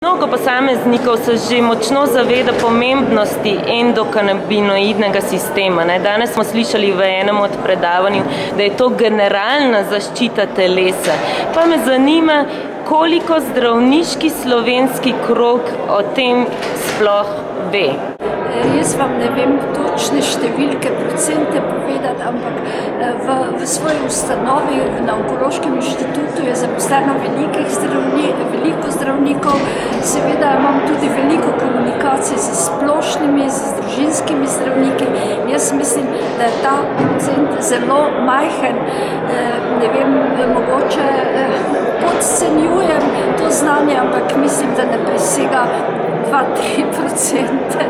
Mnogo posameznikov se že močno zaveda pomembnosti endokanabinoidnega sistema. Danes smo slišali v enem od predavanj, da je to generalna zaščita telesa. Pa me zanima, koliko zdravniški slovenski krog o tem sploh ve. Jaz vam ne vem točne številke, procente povedati, ampak v svoji ustanovi na Onkološkem inštitutu je zaposleno veliko zdravnikov. Seveda imam tudi veliko komunikacij z splošnimi, z družinskimi zdravniki. Jaz mislim, da je ta procent zelo majhen. Ne vem, mogoče podcenjujem to znanje, ampak mislim, da ne presega 2–3%.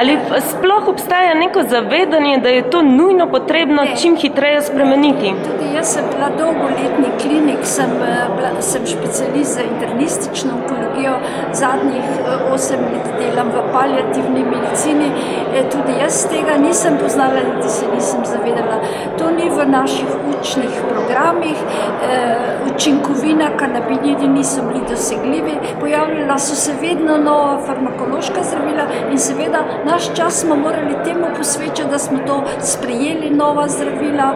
Ali sploh obstaja neko zavedanje, da je to nujno potrebno čim hitreje spremeniti? Tudi jaz sem bila dolgoletni klinik, sem specialist za internistično onkologijo, zadnjih 8 let delam v paliativni medicini. Tudi jaz tega nisem poznala, niti se nisem zavedala. To ni v naših učnih programih, učinkovina kanabinoidi niso bili dosegljivi, pojavljala so se vedno nova farmakološka zdravila in seveda naš čas smo morali temu posvečati, da smo to sprejeli, nova zdravila,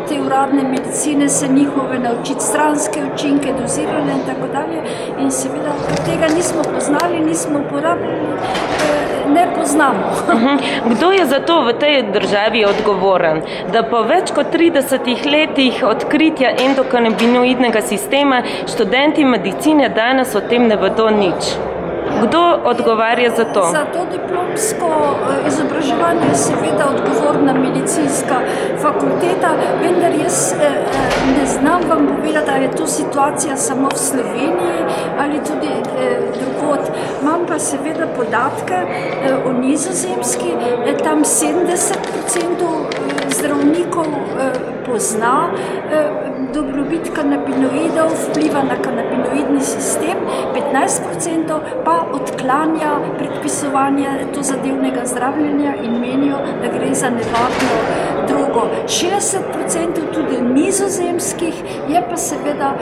te uradne medicine, se njihove naučiti, stranske učinke, dozirane in tako dalje. In seveda tega nismo poznali, nismo uporabljali, ne poznamo. Kdo je za to v tej državi odgovoren, da po več kot 30 letih odkritja endokanabinoidnega sistema študenti medicine danes o tem ne vedo nič? Kdo odgovarja za to? Za to diplomsko izobraževanje je seveda odgovorna medicinska fakulteta, vendar jaz ne znam vam povedati, da je to situacija samo v Sloveniji ali tudi drugod. Imam pa seveda podatke o Nizozemski, tam 70% zdravnikov pozna dobrobit kanabinoidov, vpliva na kanabinoidni sistem, 15% pa odklanja predpisovanje tozadevnega zdravljenja in menijo, da gre za nevarno drogo. 60% tudi nizozemskih je pa seveda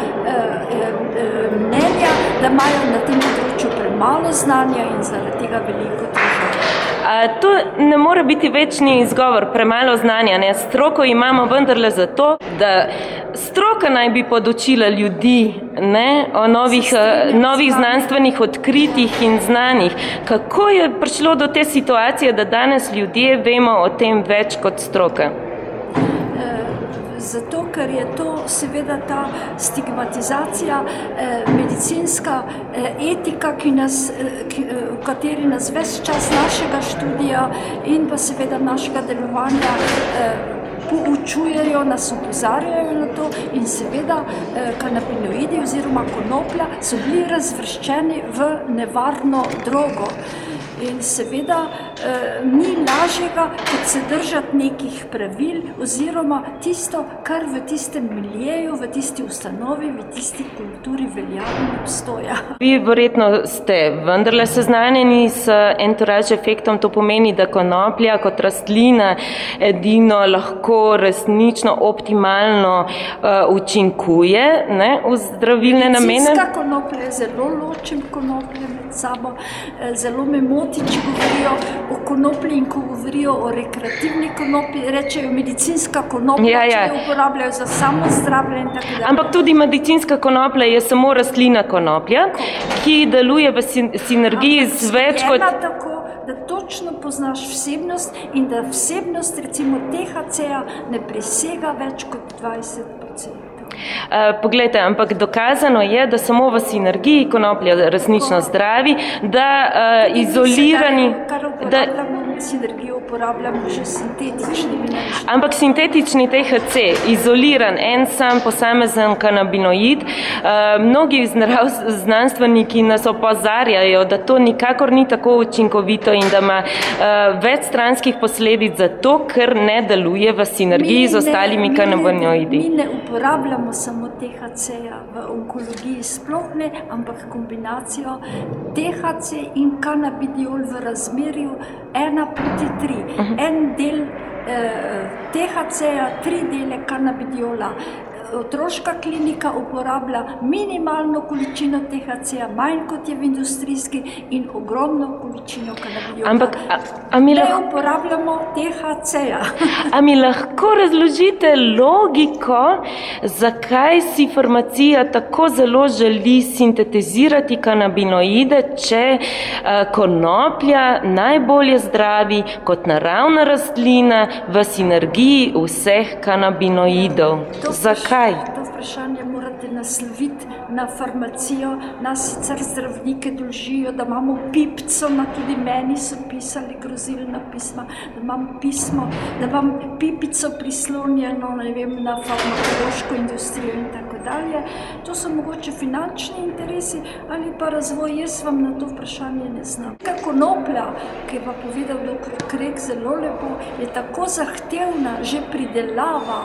mnenja, da imajo na tem področju premalo znanja in zaradi tega veliko težav. To ne more biti večni izgovor, premalo znanja. Stroko imamo vendarle zato, da stroka naj bi podučila ljudi o novih znanstvenih odkritjih in znanjih. Kako je prišlo do te situacije, da danes ljudje vemo o tem več kot stroka? Zato, ker je to seveda ta stigmatizacija, medicinska etika, v kateri nas ves čas našega študija in pa seveda našega delovanja poučujejo, nas opozarjajo na to in seveda kanabinoidi oziroma konoplja so bili razvrščeni v nevarno drogo. In seveda ni lažjega, kot se držati nekih pravil oziroma tisto, kar v tistem miljeju, v tisti ustanovi, v tisti kulturi velja in obstoja. Vi verjetno ste vendarle seznanjeni s entourage efektom, to pomeni, da konoplja kot rastlina edino lahko resnično optimalno učinkuje v zdravilne namene. Medicinska konoplja je zelo ločen konoplje med sabo, zelo me moti, če govorijo o konoplji in ko govorijo o rekreativni konoplji, rečejo medicinska konoplja, če jo uporabljajo za samozdravljenje in tako dalje. Ampak tudi medicinska konoplja je samo rastlina konoplja, ki deluje v sinergiji z več kot... Tako, da točno poznaš vsebnost in da vsebnost recimo THC-ja ne presega več kot 20%. Poglejte, ampak dokazano je, da samo v sinergiji konoplja resnično zdravi, da izolirani... Sinergijo uporabljamo že sintetični. Ampak sintetični THC, izoliran, en sam posamezen kanabinoid, mnogi znanstveniki nas opozarjajo, da to nikakor ni tako učinkovito in da ima več stranskih posledic zato, ker ne deluje v sinergiji z ostalimi kanabinoidi. Mi ne uporabljamo samo THC-ja v onkologiji sploh ne, ampak kombinacijo THC in kanabidiol v razmerju 1:3. En del THC-ja, 3 dele kanabidiola. otroška klinika uporablja minimalno količino THC-ja, manj kot je v industrijski, in ogromno količino kanabidijola. Ampak, ne uporabljamo THC-ja. A mi lahko razložite logiko, zakaj si farmacija tako zelo želi sintetizirati kanabinoide, če konoplja najbolje zdravi kot naravna rastlina v sinergiji vseh kanabinoidov? Zakaj? To vprašanje morate nasloviti na farmacijo. Nas sicer zdravnike dolžijo, da imamo pipco, tudi meni so pisali grozilna pisma, da imam pismo, da imam pipico prislonjeno, ne vem, na farmakološko industrijo in tako dalje. To so mogoče finančni interesi ali pa razvoj, jaz vam na to vprašanje ne znam. Konoplja, ki je pa povedal dr. Krek zelo lepo, je tako zahtevna že pridelava,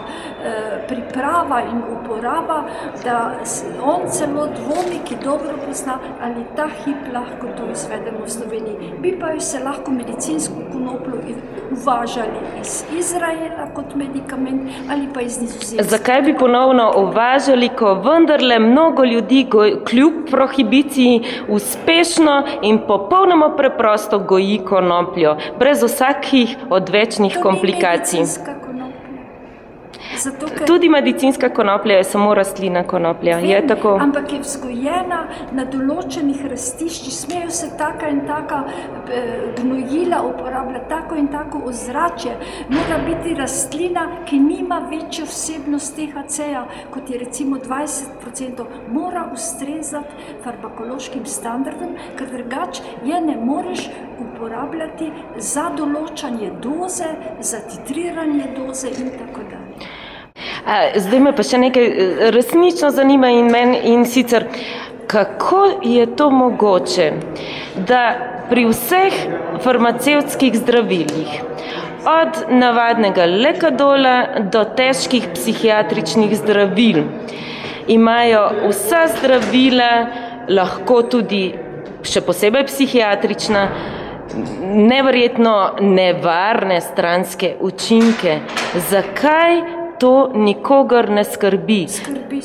priprava in uporaba, da on celo dvomi, ki dobro pozna, ali ta hip lahko to izvedemo v Sloveniji. Bi pa jo se lahko medicinsko konopljo uvažali iz Izraela kot medikament ali pa iz Nizozemske. Zakaj bi ponovno uvažali, ko vendarle mnogo ljudi kljub prohibiciji uspešno in popolnoma preprosto goji konopljo, brez vsakih odvečnih komplikacij? Tudi medicinska konoplja je samo rastlina konoplja, je tako? Ampak je vzgojena na določenih rastiščih, smejo se taka in taka gnojila uporabljati, tako in tako ozračje. Mora biti rastlina, ki nima večjo vsebnost THC-ja, kot je recimo 20%, mora ustrezati farmakološkim standardom, ker drugače je ne moreš uporabljati za določanje doze, za titriranje doze in tako dalje. Zdaj me pa še nekaj resnično zanima in sicer, kako je to mogoče, da pri vseh farmacevtskih zdravilih, od navadnega lekadola do težkih psihiatričnih zdravil, imajo vsa zdravila, lahko tudi še posebej psihiatrična, neverjetno nevarne stranske učinke. Zakaj to nikogar ne skrbi? Skrbi,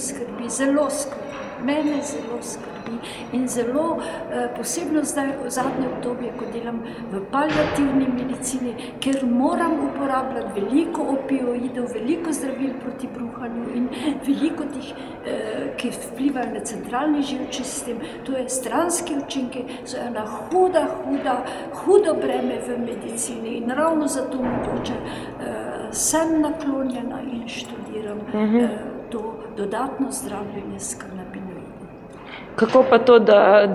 zelo skrbi. Mene zelo skrbi in zelo posebno zdaj v zadnje obdobje, ko delam v paliativni medicini, ker moram uporabljati veliko opioidov, veliko zdravil proti bruhanju in veliko tih, ki vplivajo na centralni živčni sistem. To je stranski učinki, so ena hudo breme v medicini in ravno zato mogoče sem naklonjena in študiram to dodatno zdravljenje s kanabinoidi. Kako pa to,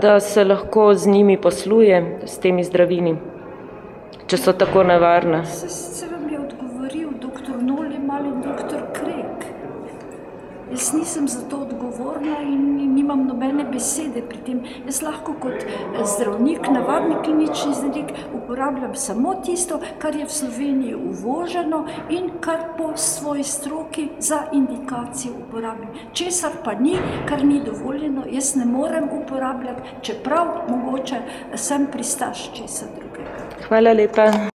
da se lahko z njimi posluje, s temi zdravili, če so tako nevarne? Se vam je odgovoril dr. Nolimal in dr. Krek. Jaz nisem za to odgovorna in nimam nobene besede pri tem. Jaz lahko kot zdravnik, navadni klinični zdravnik, uporabljam samo tisto, kar je v Sloveniji uvoženo in kar po svoji stroki za indikacijo uporabim. Česar pa ni, kar ni dovoljeno, jaz ne morem uporabljati, čeprav mogoče sem pristaš česa drugega. Hvala lepa.